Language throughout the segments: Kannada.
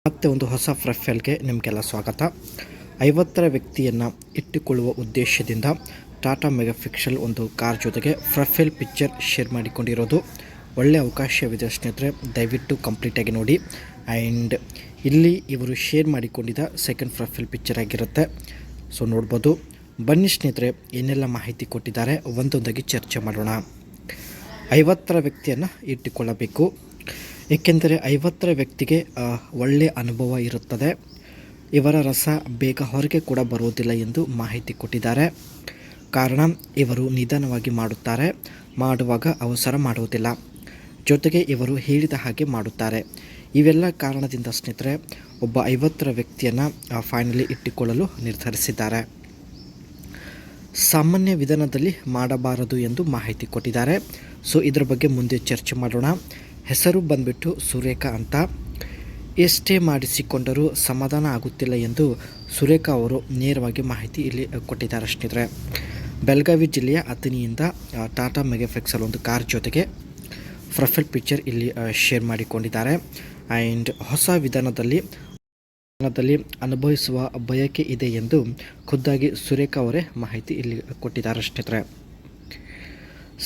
ಮತ್ತೆ ಒಂದು ಹೊಸ ಪ್ರೊಫೈಲ್ಗೆ ನಿಮಗೆಲ್ಲ ಸ್ವಾಗತ. 50ರ ವ್ಯಕ್ತಿಯನ್ನು ಇಟ್ಟುಕೊಳ್ಳುವ ಉದ್ದೇಶದಿಂದ ಟಾಟಾ ಮೆಗಾ ಪಿಕ್ಸೆಲ್ ಒಂದು ಕಾರ್ ಜೊತೆಗೆ ಪ್ರೊಫೈಲ್ ಪಿಕ್ಚರ್ ಶೇರ್ ಮಾಡಿಕೊಂಡಿರೋದು ಒಳ್ಳೆಯ ಅವಕಾಶವಿದೆ ಸ್ನೇಹಿತರೆ. ದಯವಿಟ್ಟು ಕಂಪ್ಲೀಟಾಗಿ ನೋಡಿ. ಆ್ಯಂಡ್ ಇಲ್ಲಿ ಇವರು ಶೇರ್ ಮಾಡಿಕೊಂಡಿದ್ದ ಸೆಕೆಂಡ್ ಪ್ರೊಫೈಲ್ ಪಿಕ್ಚರ್ ಆಗಿರುತ್ತೆ. ಸೊ ನೋಡ್ಬೋದು. ಬನ್ನಿ ಸ್ನೇಹಿತರೆ, ಏನೆಲ್ಲ ಮಾಹಿತಿ ಕೊಟ್ಟಿದ್ದಾರೆ ಒಂದೊಂದಾಗಿ ಚರ್ಚೆ ಮಾಡೋಣ. 50ರ ವ್ಯಕ್ತಿಯನ್ನು ಇಟ್ಟುಕೊಳ್ಳಬೇಕು, ಏಕೆಂದರೆ 50ರ ವ್ಯಕ್ತಿಗೆ ಒಳ್ಳೆಯ ಅನುಭವ ಇರುತ್ತದೆ. ಇವರ ರಸ ಬೇಗ ಹೊರಗೆ ಕೂಡ ಬರುವುದಿಲ್ಲ ಎಂದು ಮಾಹಿತಿ ಕೊಟ್ಟಿದ್ದಾರೆ. ಕಾರಣ ಇವರು ನಿಧಾನವಾಗಿ ಮಾಡುವಾಗ ಅವಸರ ಮಾಡುವುದಿಲ್ಲ, ಜೊತೆಗೆ ಇವರು ಹೇಳಿದ ಹಾಗೆ ಮಾಡುತ್ತಾರೆ. ಇವೆಲ್ಲ ಕಾರಣದಿಂದ ಸ್ನೇಹಿತರೆ ಒಬ್ಬ 50ರ ವ್ಯಕ್ತಿಯನ್ನು ಫೈನಲಿ ಇಟ್ಟುಕೊಳ್ಳಲು ನಿರ್ಧರಿಸಿದ್ದಾರೆ. ಸಾಮಾನ್ಯ ವಿಧಾನದಲ್ಲಿ ಮಾಡಬಾರದು ಎಂದು ಮಾಹಿತಿ ಕೊಟ್ಟಿದ್ದಾರೆ. ಸೊ ಇದರ ಬಗ್ಗೆ ಮುಂದೆ ಚರ್ಚೆ ಮಾಡೋಣ. ಹೆಸರು ಬಂದ್ಬಿಟ್ಟು ಸುರೇಖಾ ಅಂತ. ಎಷ್ಟೇ ಮಾಡಿಸಿಕೊಂಡರೂ ಸಮಾಧಾನ ಆಗುತ್ತಿಲ್ಲ ಎಂದು ಸುರೇಖಾ ಅವರು ನೇರವಾಗಿ ಮಾಹಿತಿ ಇಲ್ಲಿ ಕೊಟ್ಟಿದ್ದಾರೆ ಸ್ನೇಹಿತರೆ. ಬೆಳಗಾವಿ ಜಿಲ್ಲೆಯ ಅಥಣಿಯಿಂದ ಟಾಟಾ ಮೆಗಾ ಪಿಕ್ಸೆಲ್ ಒಂದು ಕಾರ್ ಜೊತೆಗೆ ಪ್ರೊಫೈಲ್ ಪಿಕ್ಚರ್ ಇಲ್ಲಿ ಶೇರ್ ಮಾಡಿಕೊಂಡಿದ್ದಾರೆ. ಆ್ಯಂಡ್ ಹೊಸ ವಿಧಾನದಲ್ಲಿ ಅನುಭವಿಸುವ ಬಯಕೆ ಇದೆ ಎಂದು ಖುದ್ದಾಗಿ ಸುರೇಖಾ ಅವರೇ ಮಾಹಿತಿ ಇಲ್ಲಿ ಕೊಟ್ಟಿದ್ದಾರೆ ಸ್ನೇಹಿತರೆ.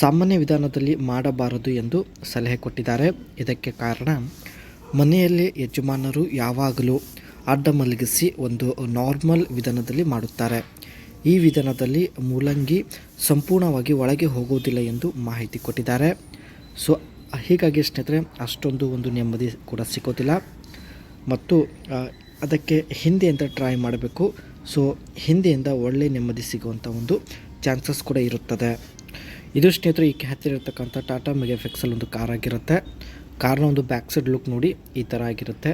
ಸಾಮಾನ್ಯ ವಿಧಾನದಲ್ಲಿ ಮಾಡಬಾರದು ಎಂದು ಸಲಹೆ ಕೊಟ್ಟಿದ್ದಾರೆ. ಇದಕ್ಕೆ ಕಾರಣ ಮನೆಯಲ್ಲಿ ಯಜಮಾನರು ಯಾವಾಗಲೂ ಅಡ್ಡ ಮಲಗಿಸಿ ಒಂದು ನಾರ್ಮಲ್ ವಿಧಾನದಲ್ಲಿ ಮಾಡುತ್ತಾರೆ. ಈ ವಿಧಾನದಲ್ಲಿ ಮೂಲಂಗಿ ಸಂಪೂರ್ಣವಾಗಿ ಒಳಗೆ ಹೋಗುವುದಿಲ್ಲ ಎಂದು ಮಾಹಿತಿ ಕೊಟ್ಟಿದ್ದಾರೆ. ಸೊ ಹೀಗಾಗಿ ಸ್ನೇಹಿತರೆ ಅಷ್ಟೊಂದು ಒಂದು ನೆಮ್ಮದಿ ಕೂಡ ಸಿಗೋದಿಲ್ಲ ಮತ್ತು ಅದಕ್ಕೆ ಹಿಂದೆಯಿಂದ ಟ್ರೈ ಮಾಡಬೇಕು. ಸೊ ಹಿಂದೆಯಿಂದ ಒಳ್ಳೆ ನೆಮ್ಮದಿ ಸಿಗುವಂಥ ಒಂದು ಚಾನ್ಸಸ್ ಕೂಡ ಇರುತ್ತದೆ. ಇದು ಸ್ನೇಹಿತರೆ ಈ ಹತ್ತಿರ ಇರತಕ್ಕಂಥ ಟಾಟಾ ಮೆಗಾ ಪಿಕ್ಸೆಲ್ ಒಂದು ಕಾರ್ ಆಗಿರುತ್ತೆ. ಕಾರ್ನ ಒಂದು ಬ್ಯಾಕ್ ಸೈಡ್ ಲುಕ್ ನೋಡಿ ಈ ಥರ ಆಗಿರುತ್ತೆ.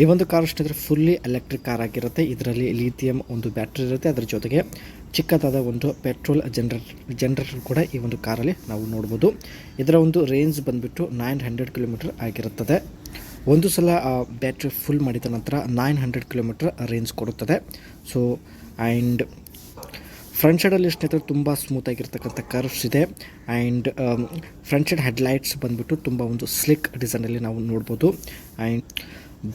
ಈ ಒಂದು ಕಾರ್ ಸ್ನೇಹಿತರೆ ಫುಲ್ಲಿ ಎಲೆಕ್ಟ್ರಿಕ್ ಕಾರ್ ಆಗಿರುತ್ತೆ. ಇದರಲ್ಲಿ ಲಿಥಿಯಂ ಒಂದು ಬ್ಯಾಟ್ರಿ ಇರುತ್ತೆ. ಅದರ ಜೊತೆಗೆ ಚಿಕ್ಕದಾದ ಒಂದು ಪೆಟ್ರೋಲ್ ಜನರೇಟರ್ ಕೂಡ ಈ ಒಂದು ಕಾರಲ್ಲಿ ನಾವು ನೋಡ್ಬೋದು. ಇದರ ಒಂದು ರೇಂಜ್ ಬಂದುಬಿಟ್ಟು 900 ಕಿಲೋಮೀಟರ್ ಆಗಿರುತ್ತದೆ. ಒಂದು ಸಲ ಬ್ಯಾಟ್ರಿ ಫುಲ್ ಮಾಡಿದ ನಂತರ 900 ಕಿಲೋಮೀಟರ್ ರೇಂಜ್ ಕೊಡುತ್ತದೆ. ಸೊ ಆ್ಯಂಡ್ ಫ್ರಂಟ್ ಸೈಡಲ್ಲಿ ಸ್ನೇಹಿತರೆ ತುಂಬ ಸ್ಮೂತಾಗಿರ್ತಕ್ಕಂಥ ಕರ್ವ್ಸ್ ಇದೆ. ಆ್ಯಂಡ್ ಫ್ರಂಟ್ ಸೈಡ್ ಹೆಡ್ಲೈಟ್ಸ್ ಬಂದುಬಿಟ್ಟು ತುಂಬ ಒಂದು ಸ್ಲಿಕ್ ಡಿಸೈನಲ್ಲಿ ನಾವು ನೋಡ್ಬೋದು. ಆ್ಯಂಡ್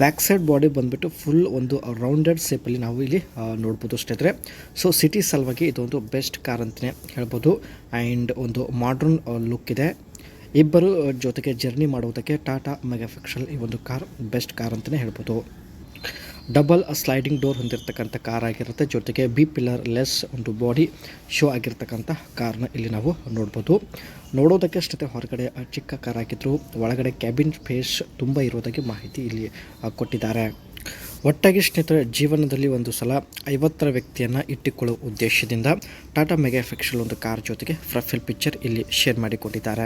ಬ್ಯಾಕ್ ಸೈಡ್ ಬಾಡಿ ಬಂದುಬಿಟ್ಟು ಫುಲ್ ಒಂದು ರೌಂಡೆಡ್ ಶೇಪಲ್ಲಿ ನಾವು ಇಲ್ಲಿ ನೋಡ್ಬೋದು ಸ್ನೇಹಿತರೆ. ಸೊ ಸಿಟಿ ಸಲುವಾಗಿ ಇದೊಂದು ಬೆಸ್ಟ್ ಕಾರ್ ಅಂತಲೇ ಹೇಳ್ಬೋದು. ಆ್ಯಂಡ್ ಒಂದು ಮಾಡ್ರನ್ ಲುಕ್ ಇದೆ. ಇಬ್ಬರು ಜೊತೆಗೆ ಜರ್ನಿ ಮಾಡುವುದಕ್ಕೆ ಟಾಟಾ ಮೆಗಾ ಪಿಕ್ಸೆಲ್ ಈ ಒಂದು ಕಾರ್ ಬೆಸ್ಟ್ ಕಾರ್ ಅಂತಲೇ ಹೇಳ್ಬೋದು. ಡಬಲ್ ಸ್ಲೈಡಿಂಗ್ ಡೋರ್ ಹೊಂದಿರತಕ್ಕಂಥ ಕಾರ್ ಆಗಿರುತ್ತೆ. ಜೊತೆಗೆ ಬಿ ಪಿಲ್ಲರ್ ಲೆಸ್ ಒಂದು ಬಾಡಿ ಶೋ ಆಗಿರ್ತಕ್ಕಂಥ ಕಾರ್ನ ಇಲ್ಲಿ ನಾವು ನೋಡ್ಬೋದು. ನೋಡೋದಕ್ಕೆ ಅಷ್ಟೇ ಹೊರಗಡೆ ಚಿಕ್ಕ ಕಾರ್ ಆಗಿದ್ದರೂ ಒಳಗಡೆ ಕ್ಯಾಬಿನ್ ಸ್ಪೇಸ್ ತುಂಬ ಇರೋದಾಗಿ ಮಾಹಿತಿ ಇಲ್ಲಿ ಕೊಟ್ಟಿದ್ದಾರೆ. ಒಟ್ಟಾಗಿ ಸ್ನೇಹಿತರೆ ಜೀವನದಲ್ಲಿ ಒಂದು ಸಲ 50ರ ವ್ಯಕ್ತಿಯನ್ನು ಇಟ್ಟುಕೊಳ್ಳುವ ಉದ್ದೇಶದಿಂದ ಟಾಟಾ ಮೆಗಾ ಪಿಕ್ಸೆಲ್ ಒಂದು ಕಾರ್ ಜೊತೆಗೆ ಪ್ರೊಫೈಲ್ ಪಿಕ್ಚರ್ ಇಲ್ಲಿ ಶೇರ್ ಮಾಡಿಕೊಂಡಿದ್ದಾರೆ.